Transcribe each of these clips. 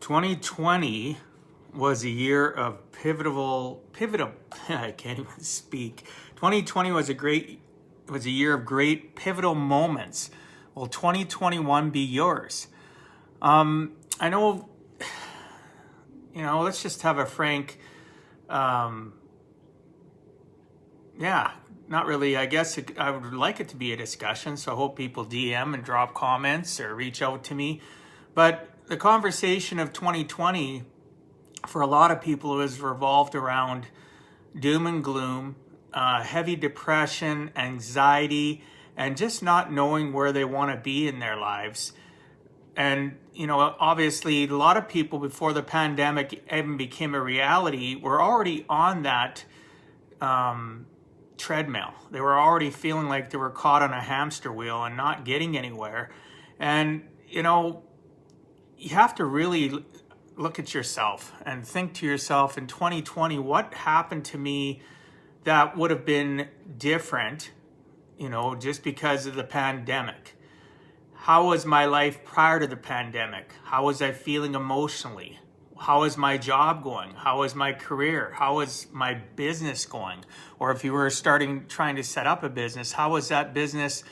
2020 was a year of pivotal, I can't even speak. 2020 was a year of great pivotal moments. Will 2021 be yours? I know, let's just have a frank, not really. I guess I would like it to be a discussion, so I hope people DM and drop comments or reach out to me. But the conversation of 2020 for a lot of people has revolved around doom and gloom, heavy depression, anxiety, and just not knowing where they want to be in their lives. And, obviously, a lot of people before the pandemic even became a reality were already on that treadmill. They were already feeling like they were caught on a hamster wheel and not getting anywhere. And, you have to really look at yourself and think to yourself, in 2020, what happened to me that would have been different, just because of the pandemic? How was my life prior to the pandemic? How was I feeling emotionally? How is my job going? How is my career? How is my business going? Or if you were trying to set up a business, how is that business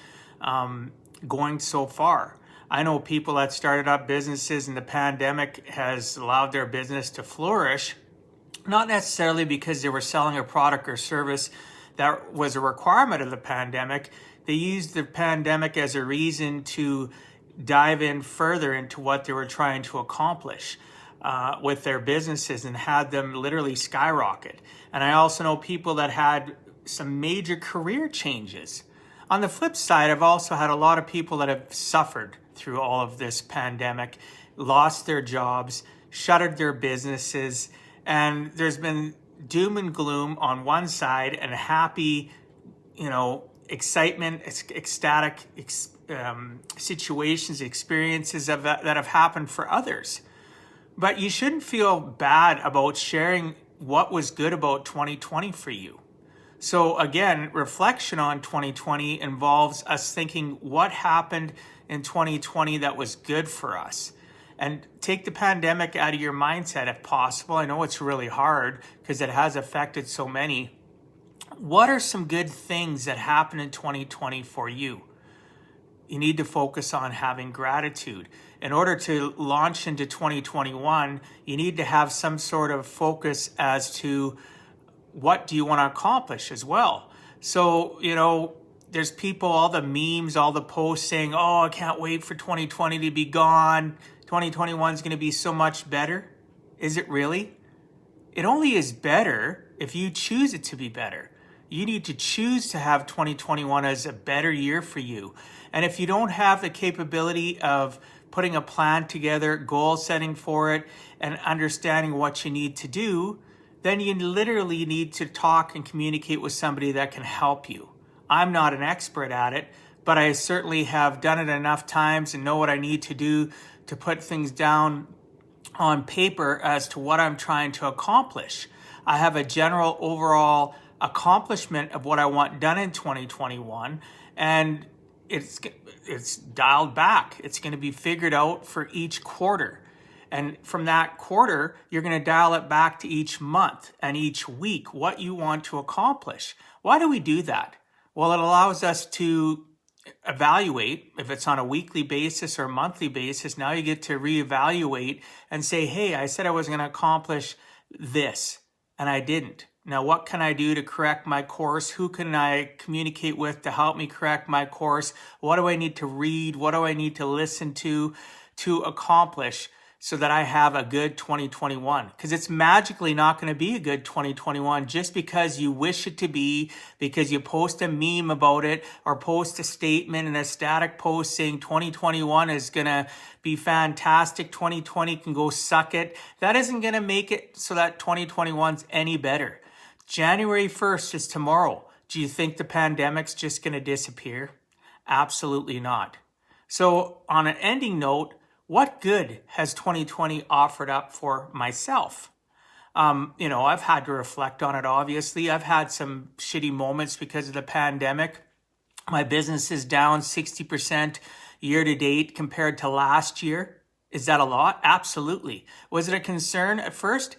going so far? I know people that started up businesses and the pandemic has allowed their business to flourish, not necessarily because they were selling a product or service that was a requirement of the pandemic. They used the pandemic as a reason to dive in further into what they were trying to accomplish with their businesses and had them literally skyrocket. And I also know people that had some major career changes. On the flip side, I've also had a lot of people that have suffered through all of this pandemic, lost their jobs, shuttered their businesses, and there's been doom and gloom on one side and happy, excitement, ecstatic situations, experiences that have happened for others. But you shouldn't feel bad about sharing what was good about 2020 for you. So again, reflection on 2020 involves us thinking what happened in 2020 that was good for us. And take the pandemic out of your mindset if possible. I know it's really hard because it has affected so many. What are some good things that happened in 2020 for you? You need to focus on having gratitude. In order to launch into 2021, you need to have some sort of focus as to what do you want to accomplish as well. So, there's people, all the memes, all the posts saying, oh, I can't wait for 2020 to be gone. 2021 is going to be so much better. Is it really? It only is better if you choose it to be better. You need to choose to have 2021 as a better year for you. And if you don't have the capability of putting a plan together, goal setting for it, and understanding what you need to do, then you literally need to talk and communicate with somebody that can help you. I'm not an expert at it, but I certainly have done it enough times and know what I need to do to put things down on paper as to what I'm trying to accomplish. I have a general overall accomplishment of what I want done in 2021, and it's dialed back. It's going to be figured out for each quarter. And from that quarter, you're going to dial it back to each month and each week, what you want to accomplish. Why do we do that? Well, it allows us to evaluate. If it's on a weekly basis or monthly basis, now you get to reevaluate and say, hey, I said I was going to accomplish this and I didn't. Now, what can I do to correct my course? Who can I communicate with to help me correct my course? What do I need to read? What do I need to listen to accomplish so that I have a good 2021? Because it's magically not going to be a good 2021 just because you wish it to be, because you post a meme about it or post a statement and a static post saying 2021 is going to be fantastic, 2020 can go suck it. That isn't going to make it so that 2021's any better. January 1st is tomorrow. Do you think the pandemic's just going to disappear? Absolutely not. So on an ending note, what good has 2020 offered up for myself? I've had to reflect on it, obviously. I've had some shitty moments because of the pandemic. My business is down 60% year to date compared to last year. Is that a lot? Absolutely. Was it a concern at first?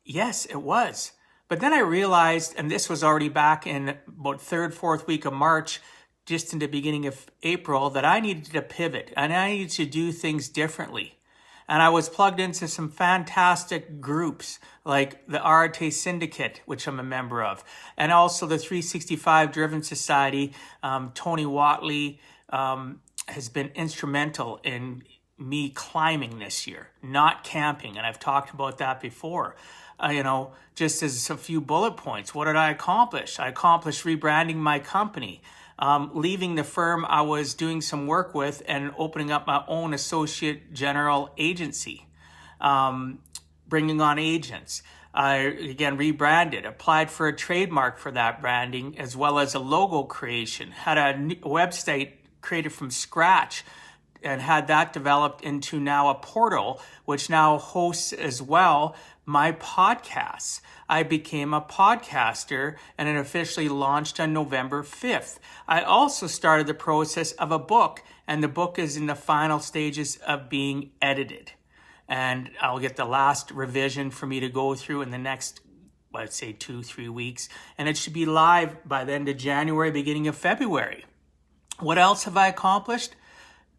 Yes, it was. But then I realized, and this was already back in about third, fourth week of March, just in the beginning of April, that I needed to pivot and I needed to do things differently. And I was plugged into some fantastic groups like the Arete Syndicate, which I'm a member of, and also the 365 Driven Society. Tony Watley has been instrumental in me climbing this year, not camping. And I've talked about that before. Just as a few bullet points, what did I accomplish? I accomplished rebranding my company, leaving the firm I was doing some work with and opening up my own associate general agency, bringing on agents. I, again, rebranded, applied for a trademark for that branding, as well as a logo creation, had a website created from scratch, and had that developed into now a portal, which now hosts as well my podcasts. I became a podcaster and it officially launched on November 5th. I also started the process of a book, and the book is in the final stages of being edited. And I'll get the last revision for me to go through in the next, I'd say 2-3 weeks. And it should be live by the end of January, beginning of February. What else have I accomplished?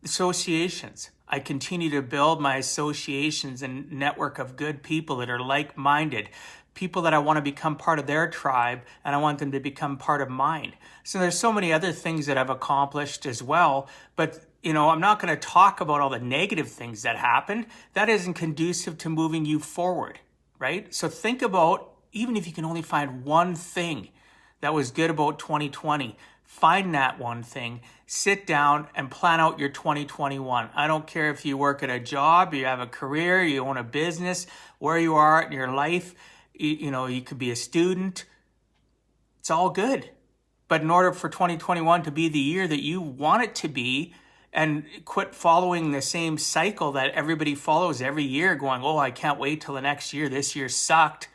Associations. I continue to build my associations and network of good people that are like-minded, people that I want to become part of their tribe, and I want them to become part of mine. So there's so many other things that I've accomplished as well, but I'm not going to talk about all the negative things that happened. That isn't conducive to moving you forward, right? So think about, even if you can only find one thing that was good about 2020, find that one thing, sit down and plan out your 2021. I don't care if you work at a job, you have a career, you own a business, where you are in your life, you could be a student. It's all good. But in order for 2021 to be the year that you want it to be, and quit following the same cycle that everybody follows every year, going, oh, I can't wait till the next year. This year sucked.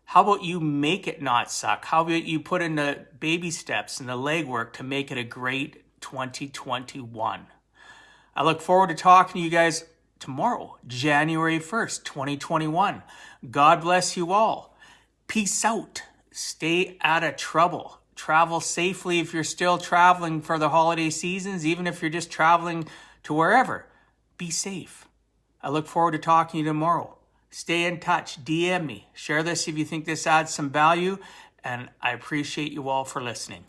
How about you make it not suck? How about you put in the baby steps and the legwork to make it a great 2021? I look forward to talking to you guys tomorrow, January 1st, 2021. God bless you all. Peace out. Stay out of trouble. Travel safely if you're still traveling for the holiday seasons, even if you're just traveling to wherever. Be safe. I look forward to talking to you tomorrow. Stay in touch. DM me. Share this if you think this adds some value. And I appreciate you all for listening.